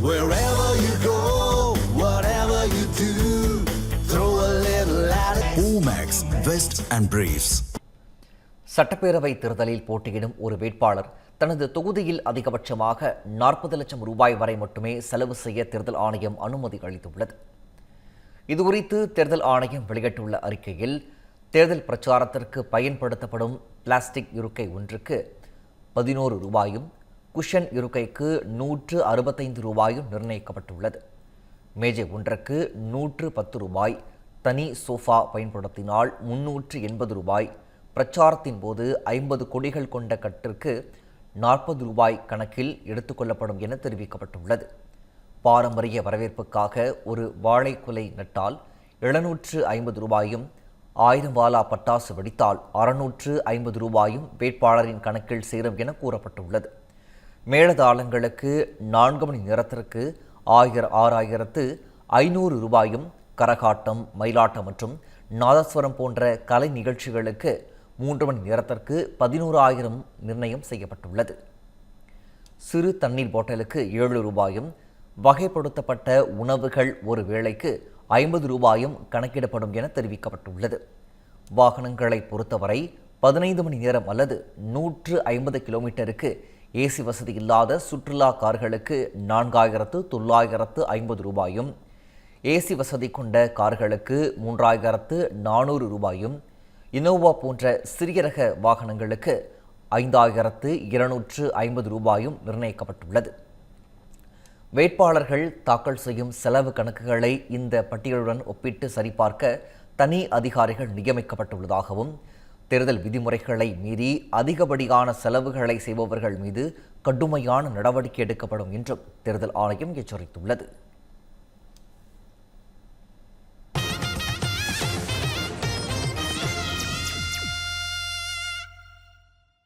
Wherever you go, whatever you do, throw a little at it. Omax, Vest and Briefs. சட்டப்பேரவை தேர்தலில் போட்டியிடும் ஒரு வேட்பாளர் தனது தொகுதியில் அதிகபட்சமாக 40 லட்சம் ரூபாய் வரை மட்டுமே செலவு செய்ய தேர்தல் ஆணையம் அனுமதி அளித்துள்ளது. இதுகுறித்து தேர்தல் ஆணையம் வெளியிட்டுள்ள அறிக்கையில், தேர்தல் பிரச்சாரத்திற்கு பயன்படுத்தப்படும் பிளாஸ்டிக் இருக்கை ஒன்றுக்கு 11 ரூபாயும், குஷன் இருக்கைக்கு 165 ரூபாயும் நிர்ணயிக்கப்பட்டுள்ளது. மேஜை ஒன்றுக்கு 110 ரூபாய், தனி சோஃபா பயன்படுத்தினால் 380 ரூபாய், பிரச்சாரத்தின் போது 50 கொடிகள் கொண்ட கட்டிற்கு 40 ரூபாய் கணக்கில் எடுத்துக்கொள்ளப்படும் என தெரிவிக்கப்பட்டுள்ளது. பாரம்பரிய வரவேற்புக்காக ஒரு வாழைக்குலை நட்டால் 750 ரூபாயும், 1000 வாலா பட்டாசு வெடித்தால் 650 ரூபாயும் வேட்பாளரின் கணக்கில் சேரும் என கூறப்பட்டுள்ளது. மேளதாளங்களுக்கு 4 மணி நேரத்திற்கு 6500 ரூபாயும், கரகாட்டம், மயிலாட்டம் மற்றும் நாதஸ்வரம் போன்ற கலை நிகழ்ச்சிகளுக்கு 3 மணி நேரத்திற்கு 11,000 நிர்ணயம் செய்யப்பட்டுள்ளது. சிறு தண்ணீர் பாட்டிலுக்கு 7 ரூபாயும், வகைப்படுத்தப்பட்ட உணவுகள் ஒரு வேளைக்கு 50 ரூபாயும் கணக்கிடப்படும் என தெரிவிக்கப்பட்டுள்ளது. வாகனங்களை பொறுத்தவரை 15 மணி நேரம் அல்லது 150 கிலோமீட்டருக்கு ஏசி வசதி இல்லாத சுற்றுலா கார்களுக்கு 4,950 ரூபாயும், ஏசி வசதி கொண்ட கார்களுக்கு 3,400 ரூபாயும், இனோவா போன்ற சிறிய ரக வாகனங்களுக்கு 5,250 ரூபாயும் நிர்ணயிக்கப்பட்டுள்ளது. வேட்பாளர்கள் தாக்கல் செய்யும் செலவு கணக்குகளை இந்த பட்டியலுடன் ஒப்பிட்டு சரிபார்க்க தனி அதிகாரிகள் நியமிக்கப்பட்டுள்ளதாகவும், தேர்தல் விதிமுறைகளை மீறி அதிகப்படியான செலவுகளை செய்பவர்கள் மீது கடுமையான நடவடிக்கை எடுக்கப்படும் என்றும் தேர்தல் ஆணையம் எச்சரித்துள்ளது.